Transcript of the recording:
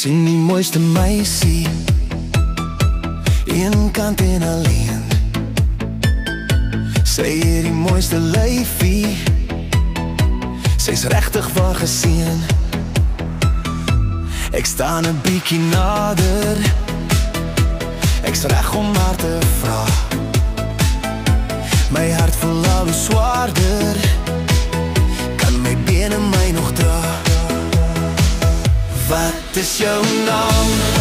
sien die mooiste meisie, eenkant en alleen. Sy het die mooiste lyfie, sy's regtig waar geseën. Ek staan 'n bietjie nader, ek's reg om haar te vra. My hart voel al hoe swaarder, kan my bene my nog dra? Wat is jou naam?